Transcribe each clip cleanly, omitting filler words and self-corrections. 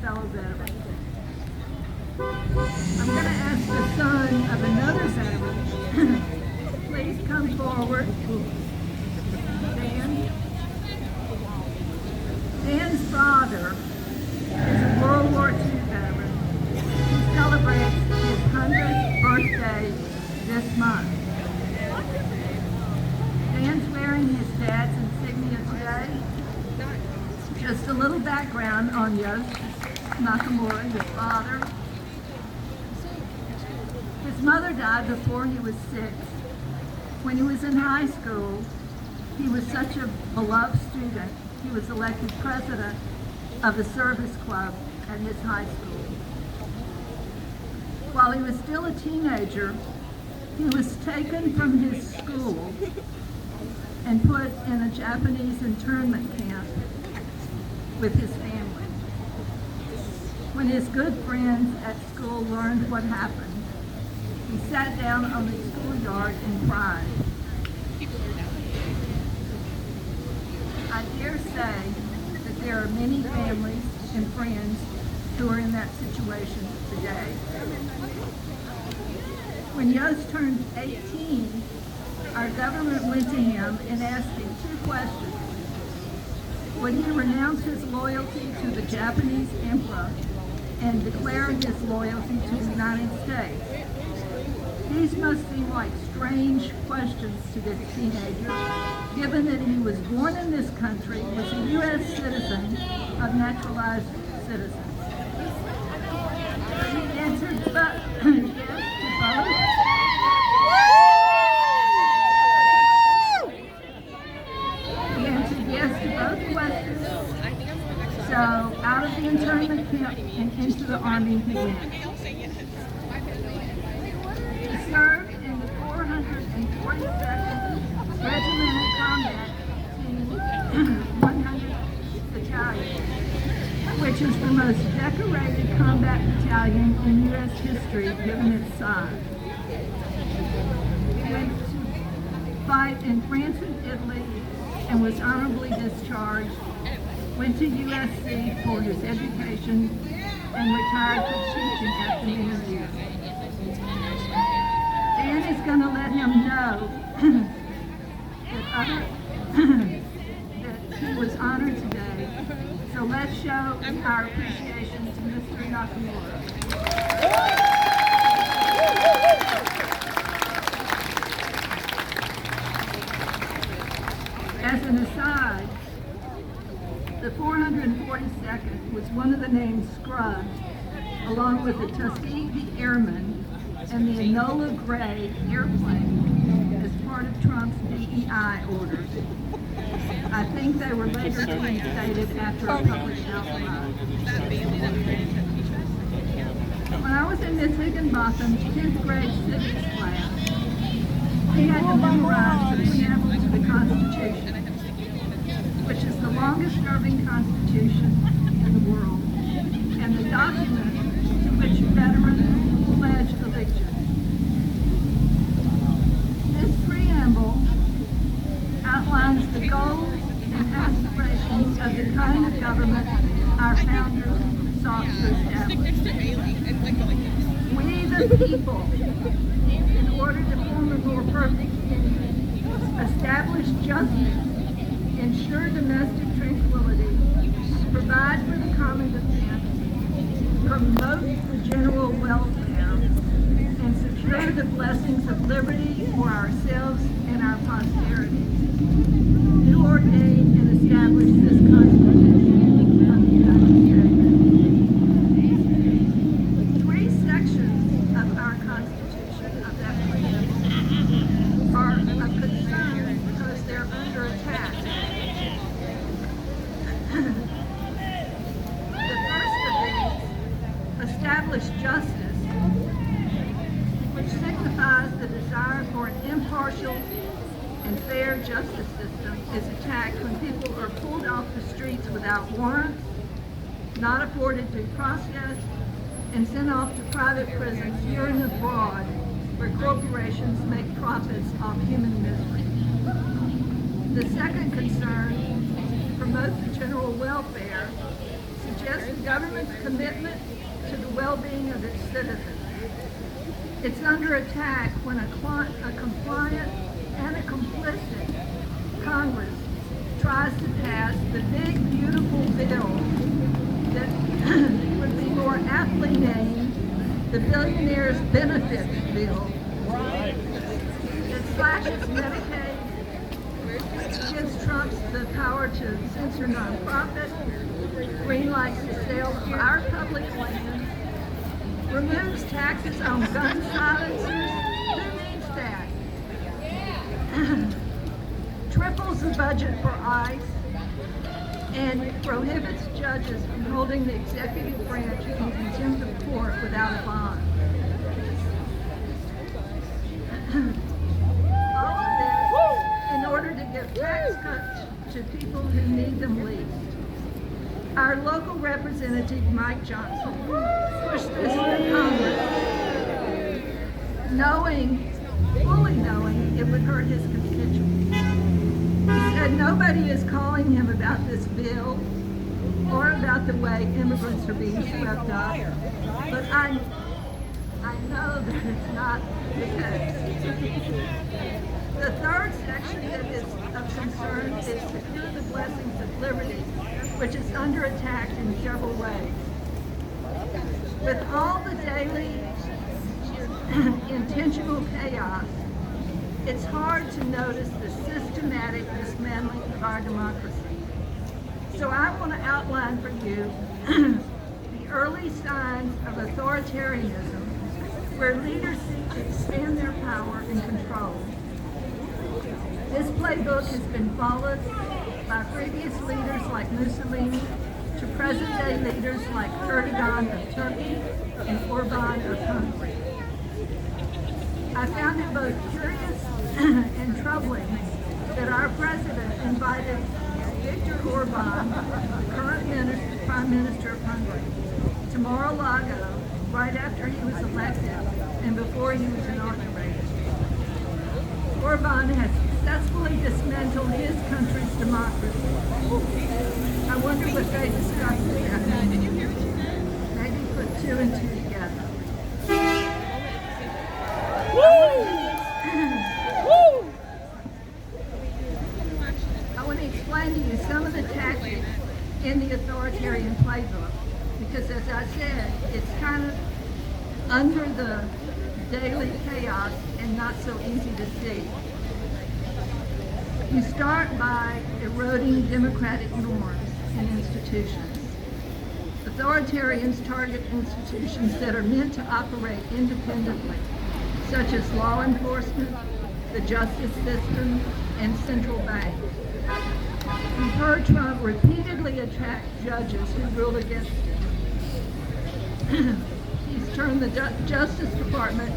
fellow veterans. I'm going to ask the son of another veteran, please come forward. Dan. Dan's father is a World War II veteran who celebrates his 100th birthday this month. Dan's wearing his dad's insignia today. Just a little background on Yosh Nakamura, his father. His mother died before he was 6. When he was in high school, he was such a beloved student, he was elected president of the service club at his high school. While he was still a teenager, he was taken from his school and put in a Japanese internment camp with his family. When his good friends at school learned what happened, he sat down on the schoolyard and cried. I dare say that there are many families and friends who are in that situation today. When Yosh turned 18, our government went to him and asked him 2 questions. Would he renounce his loyalty to the Japanese emperor and declare his loyalty to the United States? These must seem like strange questions to this teenager, given that he was born in this country, was a U.S. citizen of naturalized citizens. He answered yes to both. He answered yes to both questions. So out of the internment camp and into the Army he went. He served in the 442nd Regimental Combat Team 100th Battalion, which is the most decorated combat battalion in U.S. history given its size. He went to fight in France and Italy and was honorably discharged, went to USC for his education, and retired from teaching after many years. Dan is going to let him know that he was honored today. So let's show our appreciation to Mr. Nakamura. As an aside, the 442nd was one of the names scrubbed, along with the Tuskegee Airmen and the Enola Gray airplane, as part of Trump's DEI orders. I think they were later reinstated after a public outcry. When I was in Miss Higginbotham's 10th grade civics class, we had to memorize the preamble to the Constitution, which is the longest-serving Constitution in the world, and the document to which veterans pledge allegiance. This preamble outlines the goals and aspirations of the kind of government our founders sought to establish. We, the people, in order to form a more perfect union, establish justice, ensure domestic tranquility, provide for the common defense, promote the general welfare, and secure the blessings of liberty for ourselves and our posterity. Do ordain and establish this Constitution of the United States. 3 sections of our Constitution, of that preamble, are of concern because they're under attack. The first of these, establish justice, which signifies the desire for an impartial and fair justice system, is attacked when people are pulled off the streets without warrants, not afforded due process, and sent off to private prisons here and abroad where corporations make profits off human misery. The second concern promotes the general welfare, suggests the government's commitment to the well-being of its citizens. It's under attack when a compliant and a complicit Congress tries to pass the big, beautiful bill that would be more aptly named the Billionaires Benefits Bill. It slashes Medicaid, gives Trump the power to censor nonprofits, greenlights the sale of our public lands, removes taxes on gun silencers. Who needs that? Triples the budget for ICE, and prohibits judges from holding the executive branch in contempt of court without a bond. All of this in order to give tax cuts to people who need them least. Our local representative, Mike Johnson, pushed this through Congress, fully knowing it would hurt his constituents. He said nobody is calling him about this bill or about the way immigrants are being swept up, but I know that it's not the case. The third section that is of concern is secure the blessings of liberty, which is under attack in several ways. With all the daily intentional chaos, it's hard to notice the systematic dismantling of our democracy. So I want to outline for you the early signs of authoritarianism where leaders seek to expand their power and control. This playbook has been followed by previous leaders like Mussolini to present-day leaders like Erdogan of Turkey and Orban of Hungary. I found it both curious and troubling that our president invited Viktor Orban, the current Prime Minister of Hungary, to Mar-a-Lago right after he was elected and before he was inaugurated. Orban has successfully dismantled his country's democracy. I wonder what they discussed with that. Maybe put two and two together. I want to explain to you some of the tactics in the authoritarian playbook, because as I said, it's kind of under the daily chaos and not so easy to see. You start by eroding democratic norms and institutions. Authoritarians target institutions that are meant to operate independently, such as law enforcement, the justice system, and central banks. We've heard Trump repeatedly attack judges who rule against him. He's turned the Justice Department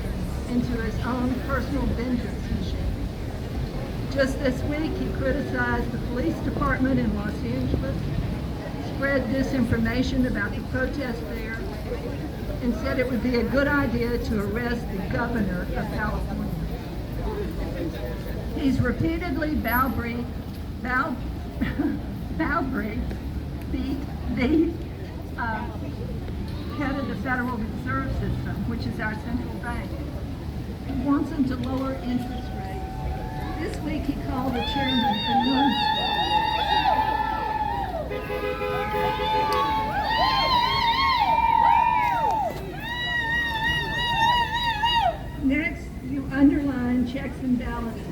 into his own personal vengeance machine. Just this week, he criticized the police department in Los Angeles, spread disinformation about the protest there, and said it would be a good idea to arrest the governor of California. He's repeatedly browbeat the head of the Federal Reserve System, which is our central bank. He wants them to lower interest rates. This week he called the chairman a numbskull. Next, you undermine checks and balances.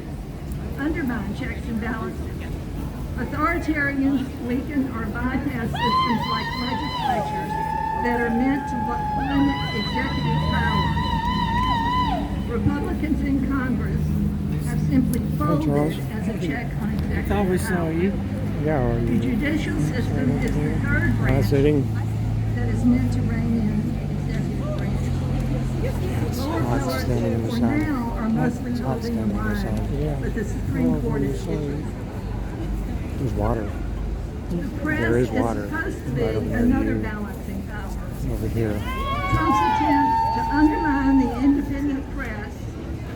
Authoritarians weaken or bypass systems like legislatures that are meant to limit executive power. Republicans in Congress have simply folded as a check on executive power. The judicial system is the third branch that is meant to rein in executive branch. Lower courts for now are mostly holding the line, but the Supreme Court is shifting. There's water. The press There is water. Supposed to be another balancing power. Over here. Trump's attempt to undermine the independent press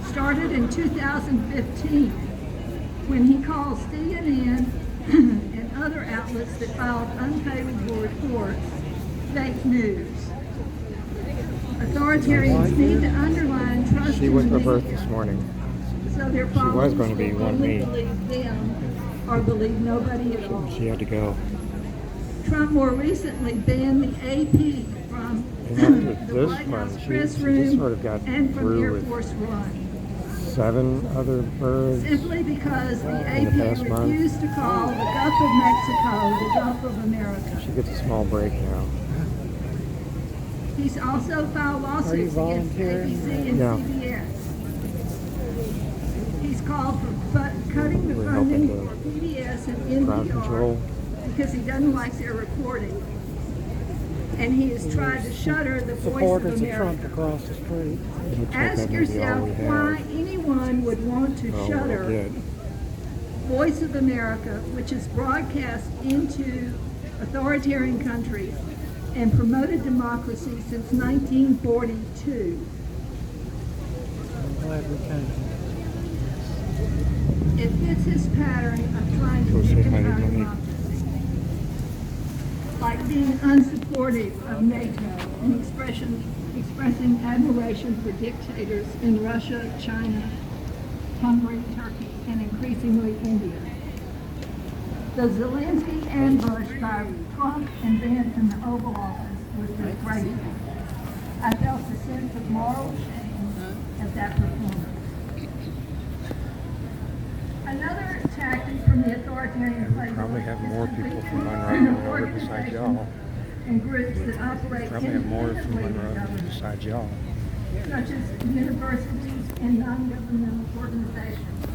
started in 2015 when he called CNN and other outlets that filed unfavorable reports fake news. Authoritarians need to underline trust She in went the to birth media, this morning. so their was followers going to be will one only me. believe them or believe nobody at all. She had to go. Trump more recently banned the AP from And after the this White one, House she press just room sort of got and from through Air with Force One, 7 other birds. simply because the In the AP past month. refused to call the Gulf of Mexico the Gulf of America. She gets a small break now. He's also filed lawsuits against volunteering? ABC and Yeah. CBS. He's called for cutting the We're funding helping for PBS and crowd control. NPR because he doesn't like their reporting. And he has tried to shutter the Voice of Supporters of Trump America. across the street. It looks like Ask that may be all yourself we why have. anyone would want to Oh, shutter well, good. Voice of America, which is broadcast into authoritarian countries and promoted democracy since 1942. I'm glad we came. It fits his pattern of trying to Go say weaken hi to our Monique. democracy. Like being unsupportive of NATO and expressing admiration for dictators in Russia, China, Hungary, Turkey, and increasingly India. The Zelensky ambush by Trump and Vance in the Oval Office was disgraceful. I felt a sense of moral shame at that performance. Another tactic from the authoritarian playbook Probably have is more to people weaken from Monroe besides organizations y'all. and groups that operate Probably have more from independently of Monroe government, besides y'all. such as universities and non-governmental organizations.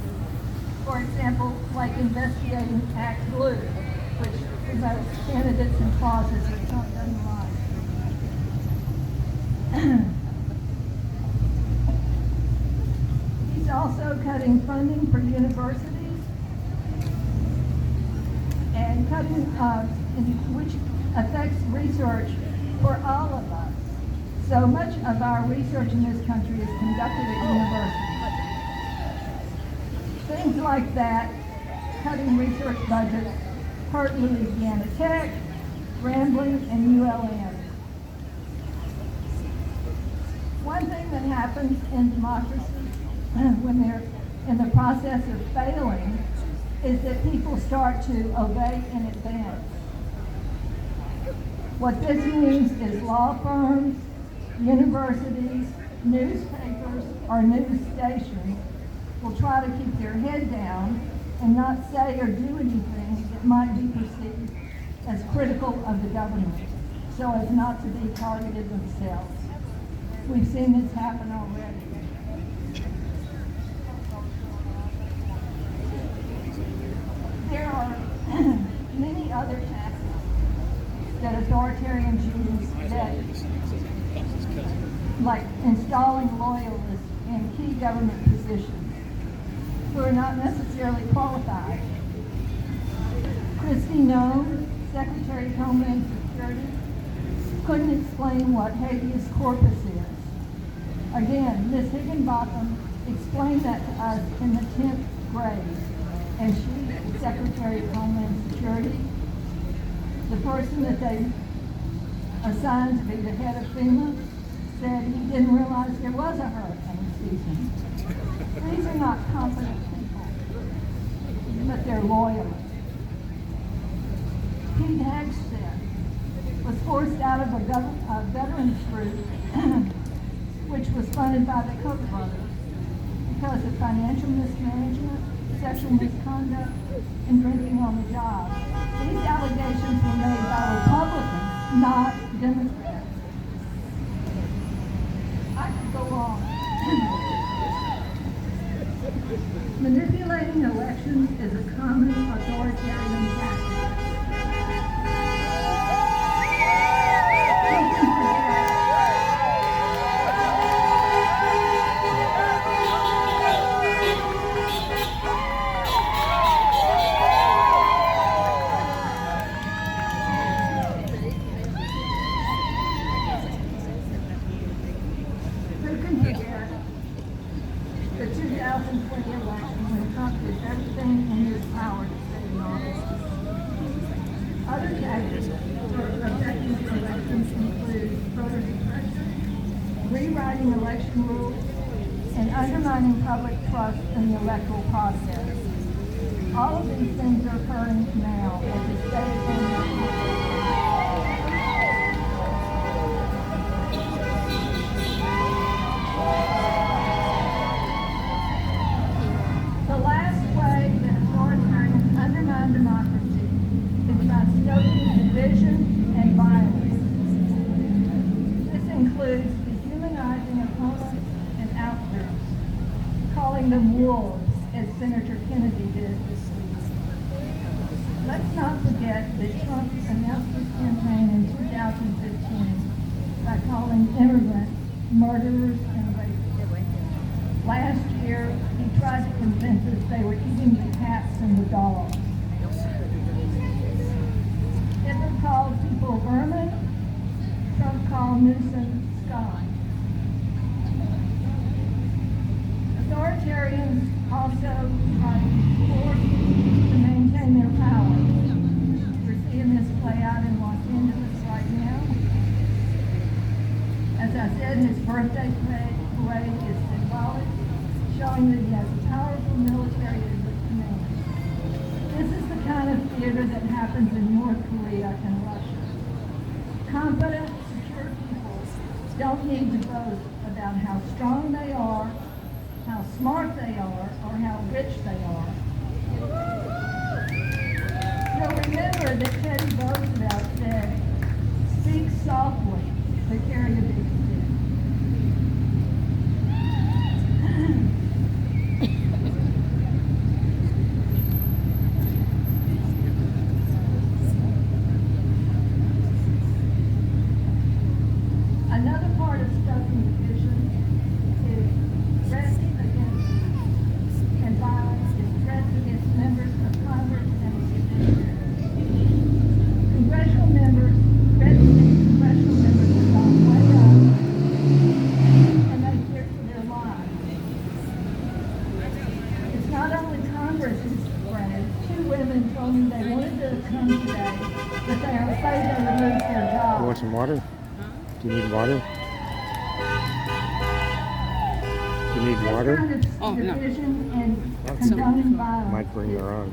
For example, like investigating Act Blue, which promotes candidates and causes that Trump doesn't like. He's also cutting funding for universities and cutting, which affects research for all of us. So much of our research in this country is conducted at universities. Things like that, cutting research budgets, hurt Louisiana Tech, Grambling, and ULM. One thing that happens in democracy when they're in the process of failing is that people start to obey in advance. What this means is law firms, universities, newspapers, or news stations will try to keep their head down and not say or do anything that might be perceived as critical of the government, so as not to be targeted themselves. We've seen this happen already. There are many other tactics that authoritarians use that, like installing loyalists in key government positions who are not necessarily qualified. Kristi Noem, Secretary of Homeland Security, couldn't explain what habeas corpus is. Again, Ms. Higginbotham explained that to us in the 10th grade, and she, Secretary of Homeland Security, the person that they assigned to be the head of FEMA, said he didn't realize there was a hurricane season. These are not competent people, but they're loyalists. Pete Hagstead was forced out of a veterans group which was funded by the Koch brothers because of financial mismanagement, sexual misconduct, and drinking on the job. These allegations were made by Republicans, not Democrats. I could go on. Manipulating elections is a common authoritarian tactic. Who can forget the 2020 election when Trump did everything in his power to stay in office? violating election rules, and undermining public trust in the electoral process. All of these things are occurring now as the state is the last way that authoritarians undermine democracy is by stoking division and violence. This includes dehumanizing opponents and outgroups, calling them wolves, as Senator Kennedy did this week. Let's not forget that Trump announced his campaign in 2015 by calling immigrants murderers and rapists. Last year, he tried to convince us they were eating the cats and the dogs. Hitler called people vermin. Trump called Newsom Scott. Authoritarians also try to force to maintain their power. We're seeing this play out in Los Angeles right now. As I said, his birthday parade is symbolic, showing that he has a powerful military at his command. This is the kind of theater that happens in North Korea and Russia. Confident, secure people don't need to boast about how strong they are, how smart they are, or how rich they are. You'll remember that Teddy Roosevelt said, "Speak softly, but carry a big stick." Another part of stoking division is threats against and violence is threats against members of Congress and the judiciary. Congressional members, threats against congressional members have gone way up, and they fear for their lives. It's not only Congress who's afraid. 2 women told me they wanted to come today, but they are afraid they will lose their You jobs. want some water? Do you need water? Do you need water? This kind of division and condoning violence. Might bring your own.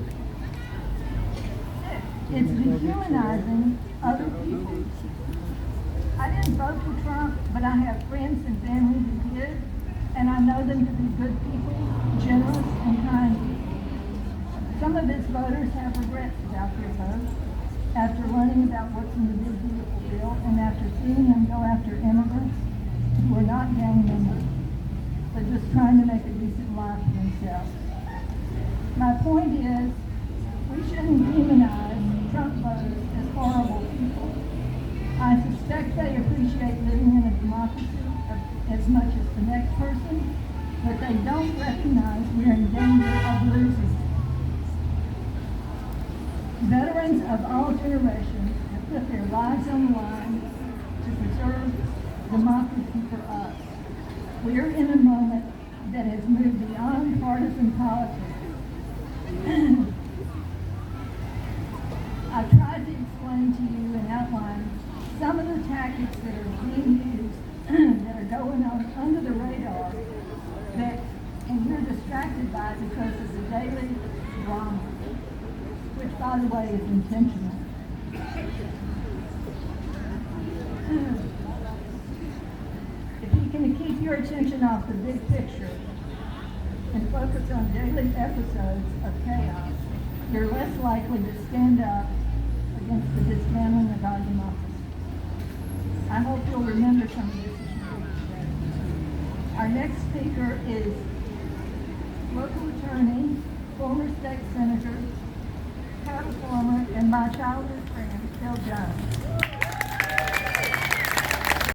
It's dehumanizing other people. I didn't vote for Trump, but I have friends and family who did, and I know them to be good people, generous and kind people. Some of his voters have regrets about their vote after learning about what's in the big beautiful bill and after seeing them go after immigrants who are not gang members, but just trying to make a decent life for themselves. My point is, we shouldn't demonize Trump voters as horrible people. I suspect they appreciate living in a democracy as much as the next person, but they don't recognize we're in danger of losing. Veterans of all generations have put their lives on the line to preserve democracy for us. We're in a moment that has moved beyond partisan politics. I tried to explain to you and outline some of the tactics that are being used that are going on under the radar and you're distracted by because of the daily drama, which by the way is intentional. If you can keep your attention off the big picture and focus on daily episodes of chaos, you're less likely to stand up against the dismantling of our democracy. I hope you'll remember some of this as you go today. Our next speaker is local attorney, former state senator, cattle farmer, and my childhood friend, Phil Jones.